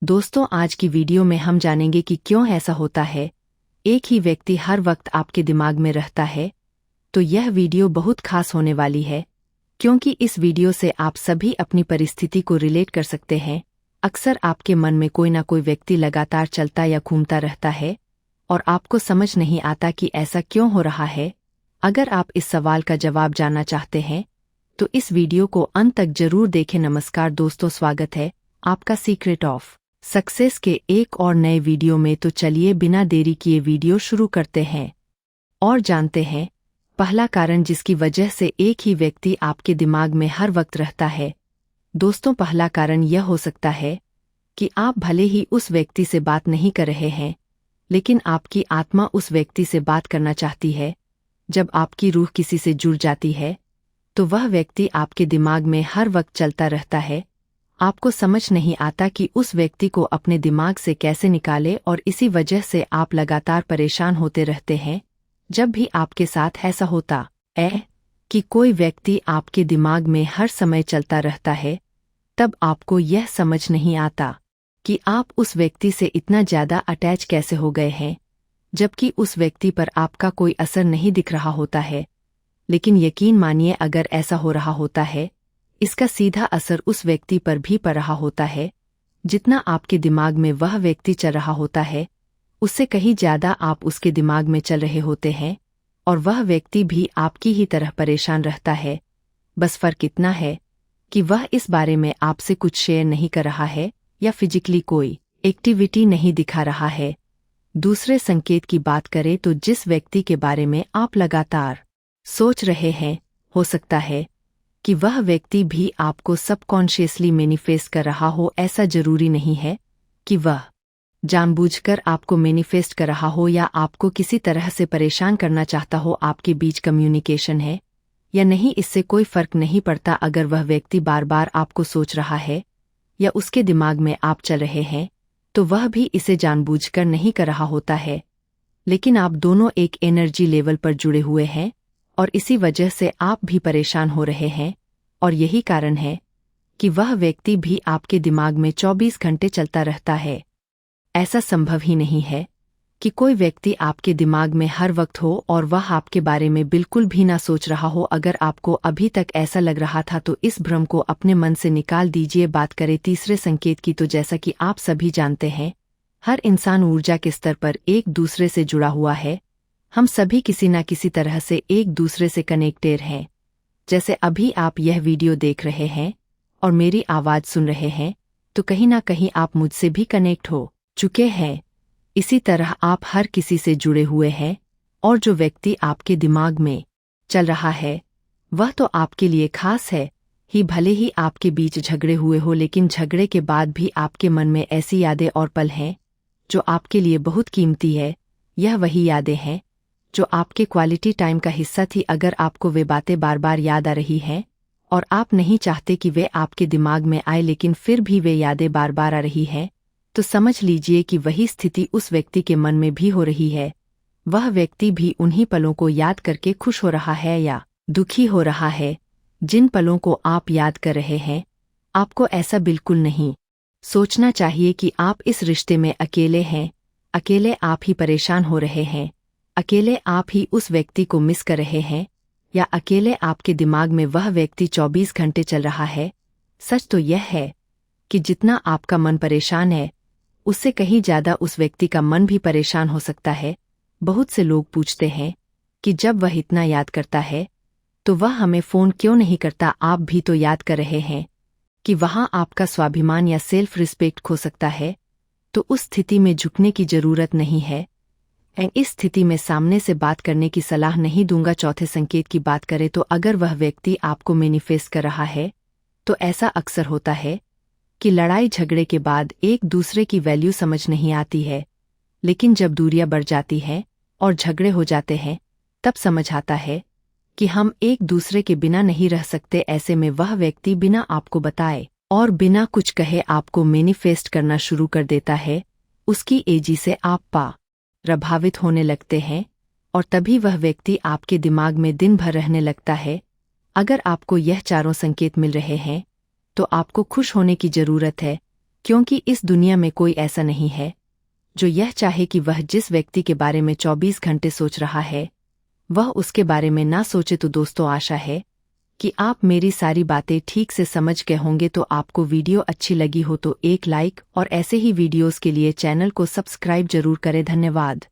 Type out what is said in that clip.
दोस्तों, आज की वीडियो में हम जानेंगे कि क्यों ऐसा होता है। एक ही व्यक्ति हर वक्त आपके दिमाग में रहता है। तो यह वीडियो बहुत खास होने वाली है, क्योंकि इस वीडियो से आप सभी अपनी परिस्थिति को रिलेट कर सकते हैं। अक्सर आपके मन में कोई ना कोई व्यक्ति लगातार चलता या घूमता रहता है और आपको समझ नहीं आता कि ऐसा क्यों हो रहा है। अगर आप इस सवाल का जवाब जानना चाहते हैं तो इस वीडियो को अंत तक जरूर देखें। नमस्कार दोस्तों, स्वागत है आपका सीक्रेट ऑफ सक्सेस के एक और नए वीडियो में। तो चलिए बिना देरी किए वीडियो शुरू करते हैं और जानते हैं पहला कारण जिसकी वजह से एक ही व्यक्ति आपके दिमाग में हर वक्त रहता है। दोस्तों, पहला कारण यह हो सकता है कि आप भले ही उस व्यक्ति से बात नहीं कर रहे हैं, लेकिन आपकी आत्मा उस व्यक्ति से बात करना चाहती है। जब आपकी रूह किसी से जुड़ जाती है तो वह व्यक्ति आपके दिमाग में हर वक्त चलता रहता है। आपको समझ नहीं आता कि उस व्यक्ति को अपने दिमाग से कैसे निकाले और इसी वजह से आप लगातार परेशान होते रहते हैं। जब भी आपके साथ ऐसा होता है कि कोई व्यक्ति आपके दिमाग में हर समय चलता रहता है, तब आपको यह समझ नहीं आता कि आप उस व्यक्ति से इतना ज़्यादा अटैच कैसे हो गए हैं, जबकि उस व्यक्ति पर आपका कोई असर नहीं दिख रहा होता है। लेकिन यकीन मानिए, अगर ऐसा हो रहा होता है, इसका सीधा असर उस व्यक्ति पर भी पड़ रहा होता है। जितना आपके दिमाग में वह व्यक्ति चल रहा होता है, उससे कहीं ज़्यादा आप उसके दिमाग में चल रहे होते हैं और वह व्यक्ति भी आपकी ही तरह परेशान रहता है। बस फर्क इतना है कि वह इस बारे में आपसे कुछ शेयर नहीं कर रहा है या फिजिकली कोई एक्टिविटी नहीं दिखा रहा है। दूसरे संकेत की बात करें तो जिस व्यक्ति के बारे में आप लगातार सोच रहे हैं, हो सकता है कि वह व्यक्ति भी आपको सबकॉन्शियसली मैनिफेस्ट कर रहा हो। ऐसा जरूरी नहीं है कि वह जानबूझकर आपको मैनिफेस्ट कर रहा हो या आपको किसी तरह से परेशान करना चाहता हो। आपके बीच कम्युनिकेशन है या नहीं, इससे कोई फर्क नहीं पड़ता। अगर वह व्यक्ति बार बार आपको सोच रहा है या उसके दिमाग में आप चल रहे हैं, तो वह भी इसे जानबूझकर नहीं कर रहा होता है। लेकिन आप दोनों एक एनर्जी लेवल पर जुड़े हुए हैं और इसी वजह से आप भी परेशान हो रहे हैं। और यही कारण है कि वह व्यक्ति भी आपके दिमाग में 24 घंटे चलता रहता है। ऐसा संभव ही नहीं है कि कोई व्यक्ति आपके दिमाग में हर वक्त हो और वह आपके बारे में बिल्कुल भी ना सोच रहा हो। अगर आपको अभी तक ऐसा लग रहा था तो इस भ्रम को अपने मन से निकाल दीजिए। बात करें तीसरे संकेत की, तो जैसा कि आप सभी जानते हैं, हर इंसान ऊर्जा के स्तर पर एक दूसरे से जुड़ा हुआ है। हम सभी किसी न किसी तरह से एक दूसरे से कनेक्टेड हैं। जैसे अभी आप यह वीडियो देख रहे हैं और मेरी आवाज़ सुन रहे हैं, तो कहीं ना कहीं आप मुझसे भी कनेक्ट हो चुके हैं। इसी तरह आप हर किसी से जुड़े हुए हैं और जो व्यक्ति आपके दिमाग में चल रहा है वह तो आपके लिए खास है ही। भले ही आपके बीच झगड़े हुए हो, लेकिन झगड़े के बाद भी आपके मन में ऐसी यादें और पल हैं जो आपके लिए बहुत कीमती है। यह वही यादें हैं जो आपके क्वालिटी टाइम का हिस्सा थी। अगर आपको वे बातें बार बार याद आ रही हैं और आप नहीं चाहते कि वे आपके दिमाग में आए, लेकिन फिर भी वे यादें बार बार आ रही हैं, तो समझ लीजिए कि वही स्थिति उस व्यक्ति के मन में भी हो रही है। वह व्यक्ति भी उन्हीं पलों को याद करके खुश हो रहा है या दुखी हो रहा है जिन पलों को आप याद कर रहे हैं। आपको ऐसा बिल्कुल नहीं सोचना चाहिए कि आप इस रिश्ते में अकेले हैं। अकेले आप ही परेशान हो रहे हैं, अकेले आप ही उस व्यक्ति को मिस कर रहे हैं, या अकेले आपके दिमाग में वह व्यक्ति 24 घंटे चल रहा है। सच तो यह है कि जितना आपका मन परेशान है, उससे कहीं ज़्यादा उस व्यक्ति का मन भी परेशान हो सकता है। बहुत से लोग पूछते हैं कि जब वह इतना याद करता है तो वह हमें फ़ोन क्यों नहीं करता। आप भी तो याद कर रहे हैं कि वहाँ आपका स्वाभिमान या सेल्फ रिस्पेक्ट खो सकता है। तो उस स्थिति में झुकने की ज़रूरत नहीं है। इस स्थिति में सामने से बात करने की सलाह नहीं दूंगा। चौथे संकेत की बात करें तो अगर वह व्यक्ति आपको मैनिफेस्ट कर रहा है, तो ऐसा अक्सर होता है कि लड़ाई झगड़े के बाद एक दूसरे की वैल्यू समझ नहीं आती है, लेकिन जब दूरियां बढ़ जाती हैं और झगड़े हो जाते हैं, तब समझ आता है कि हम एक दूसरे के बिना नहीं रह सकते। ऐसे में वह व्यक्ति बिना आपको बताए और बिना कुछ कहे आपको मैनिफेस्ट करना शुरू कर देता है। उसकी एजी से आप प्रभावित होने लगते हैं और तभी वह व्यक्ति आपके दिमाग में दिन भर रहने लगता है। अगर आपको यह चारों संकेत मिल रहे हैं तो आपको खुश होने की ज़रूरत है। क्योंकि इस दुनिया में कोई ऐसा नहीं है जो यह चाहे कि वह जिस व्यक्ति के बारे में 24 घंटे सोच रहा है वह उसके बारे में ना सोचे। तो दोस्तों, आशा है कि आप मेरी सारी बातें ठीक से समझ गए होंगे। तो आपको वीडियो अच्छी लगी हो तो एक लाइक और ऐसे ही वीडियोस के लिए चैनल को सब्सक्राइब जरूर करें। धन्यवाद।